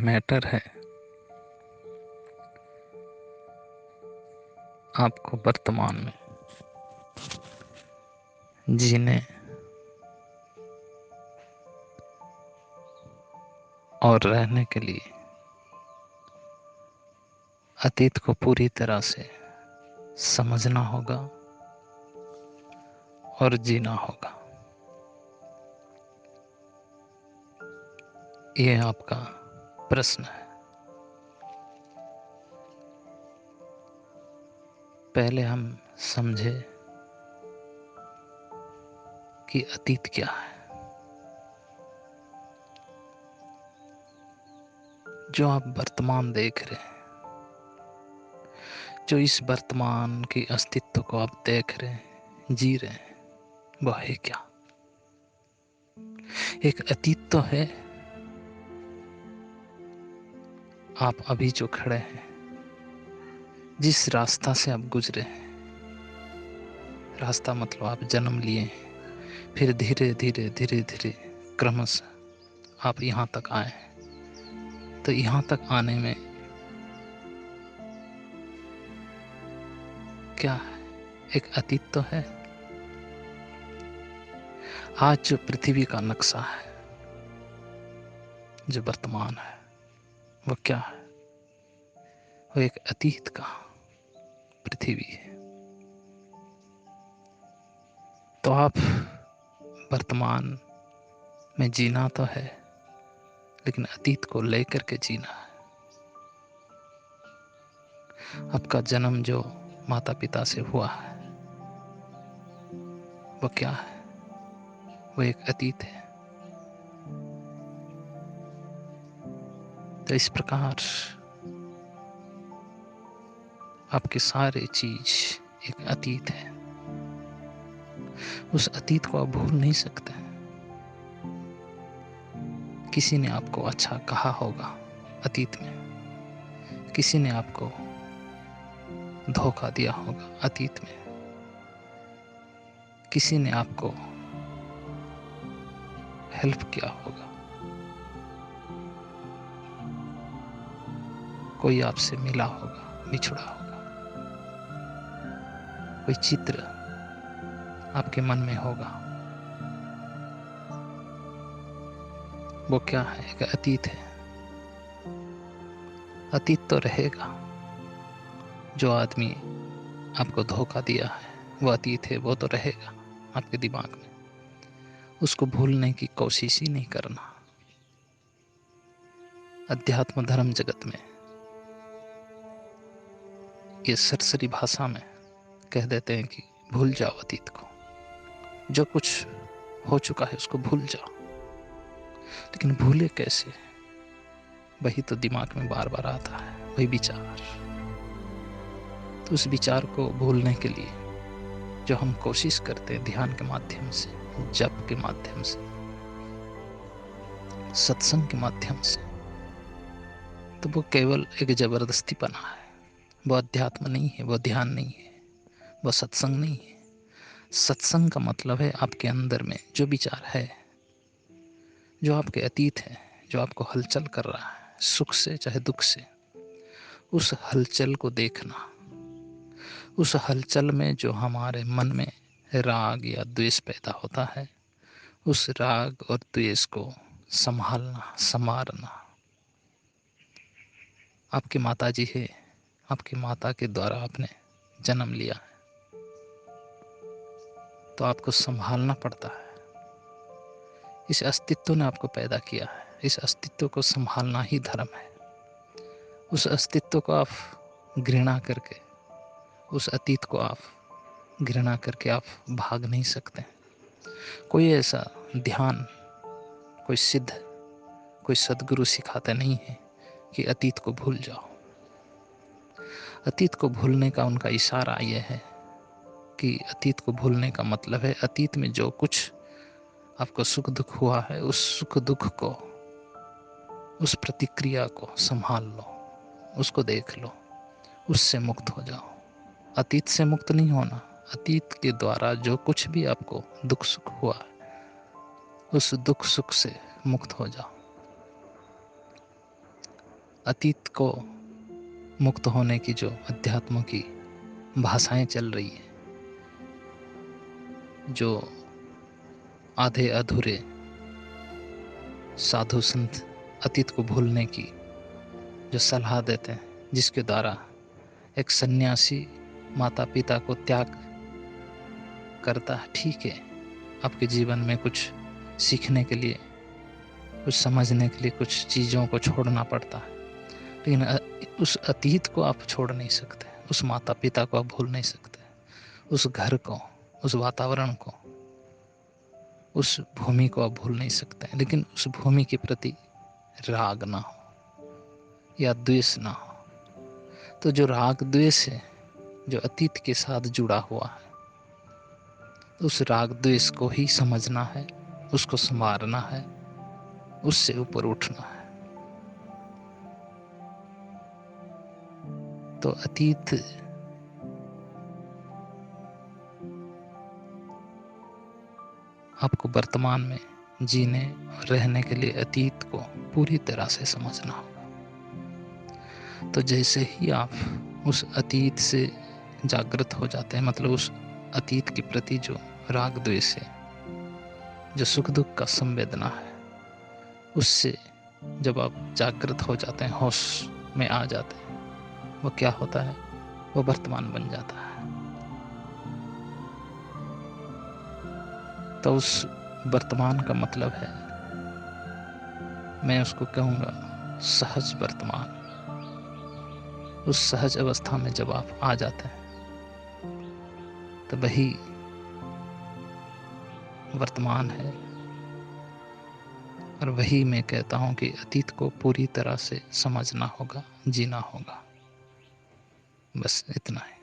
Matter है आपको वर्तमान में जीने और रहने के लिए अतीत को पूरी तरह से समझना होगा और जीना होगा। ये आपका प्रश्न है। पहले हम समझे कि अतीत क्या है। जो आप वर्तमान देख रहे हैं, जो इस वर्तमान के अस्तित्व को आप देख रहे हैं, जी रहे हैं, वह है क्या? एक अतीत तो है। आप अभी जो खड़े हैं, जिस रास्ता से आप गुजरे हैं, रास्ता मतलब आप जन्म लिए हैं, फिर धीरे धीरे धीरे धीरे क्रमशः आप यहाँ तक आए हैं। तो यहाँ तक आने में क्या है? एक अतीत तो है। आज जो पृथ्वी का नक्शा है, जो वर्तमान है, वो क्या है? वो एक अतीत का पृथ्वी है। तो आप वर्तमान में जीना तो है, लेकिन अतीत को लेकर के जीना है। आपका जन्म जो माता पिता से हुआ है, वो क्या है? वो एक अतीत है। तो इस प्रकार आपके सारे चीज एक अतीत है। उस अतीत को आप भूल नहीं सकते। किसी ने आपको अच्छा कहा होगा अतीत में, किसी ने आपको धोखा दिया होगा अतीत में, किसी ने आपको हेल्प किया होगा, कोई आपसे मिला होगा, बिछड़ा होगा, कोई चित्र आपके मन में होगा। वो क्या है? एक अतीत है। अतीत तो रहेगा। जो आदमी आपको धोखा दिया है, वो अतीत है, वो तो रहेगा आपके दिमाग में। उसको भूलने की कोशिश ही नहीं करना। अध्यात्म धर्म जगत में ये सरसरी भाषा में कह देते हैं कि भूल जाओ अतीत को, जो कुछ हो चुका है उसको भूल जाओ। लेकिन भूले कैसे? वही तो दिमाग में बार बार आता है, वही विचार। तो उस विचार को भूलने के लिए जो हम कोशिश करते हैं ध्यान के माध्यम से, जप के माध्यम से, सत्संग के माध्यम से, तो वो केवल एक जबरदस्ती पना है। वो अध्यात्म नहीं है, वो ध्यान नहीं है, वो सत्संग नहीं है। सत्संग का मतलब है आपके अंदर में जो विचार है, जो आपके अतीत है, जो आपको हलचल कर रहा है, सुख से चाहे दुख से, उस हलचल को देखना। उस हलचल में जो हमारे मन में राग या द्वेष पैदा होता है, उस राग और द्वेष को संभालना, संवारना। आपकी माता जी है, आपकी माता के द्वारा आपने जन्म लिया है, तो आपको संभालना पड़ता है। इस अस्तित्व ने आपको पैदा किया है, इस अस्तित्व को संभालना ही धर्म है। उस अस्तित्व को आप घृणा करके, उस अतीत को आप घृणा करके आप भाग नहीं सकते। कोई ऐसा ध्यान, कोई सिद्ध, कोई सद्गुरु सिखाते नहीं है कि अतीत को भूल जाओ। अतीत को भूलने का उनका इशारा यह है कि अतीत को भूलने का मतलब है अतीत में जो कुछ आपको सुख दुख हुआ है, उस सुख दुख को, उस प्रतिक्रिया को संभाल लो, उसको देख लो, उससे मुक्त हो जाओ। अतीत से मुक्त नहीं होना। अतीत के द्वारा जो कुछ भी आपको दुख सुख हुआ, उस दुख सुख से मुक्त हो जाओ। अतीत को मुक्त होने की जो अध्यात्म की भाषाएं चल रही है, जो आधे अधूरे साधु संत अतीत को भूलने की जो सलाह देते हैं, जिसके द्वारा एक सन्यासी माता पिता को त्याग करता है। ठीक है, आपके जीवन में कुछ सीखने के लिए, कुछ समझने के लिए कुछ चीज़ों को छोड़ना पड़ता है, लेकिन उस अतीत को आप छोड़ नहीं सकते, उस माता पिता को आप भूल नहीं सकते, उस घर को, उस वातावरण को, उस भूमि को आप भूल नहीं सकते। लेकिन उस भूमि के प्रति राग ना हो या द्वेष ना हो। तो जो राग द्वेष है, जो अतीत के साथ जुड़ा हुआ है, उस राग द्वेष को ही समझना है, उसको संवारना है, उससे ऊपर उठना है। तो अतीत आपको वर्तमान में जीने और रहने के लिए अतीत को पूरी तरह से समझना होगा। तो जैसे ही आप उस अतीत से जागृत हो जाते हैं, मतलब उस अतीत के प्रति जो राग द्वेष है, जो सुख दुख का संवेदना है, उससे जब आप जागृत हो जाते हैं, होश में आ जाते हैं, वो क्या होता है, वो वर्तमान बन जाता है। तो उस वर्तमान का मतलब है, मैं उसको कहूँगा सहज वर्तमान। उस सहज अवस्था में जब आप आ जाते हैं, तो वही वर्तमान है। और वही मैं कहता हूँ कि अतीत को पूरी तरह से समझना होगा, जीना होगा। बस इतना है।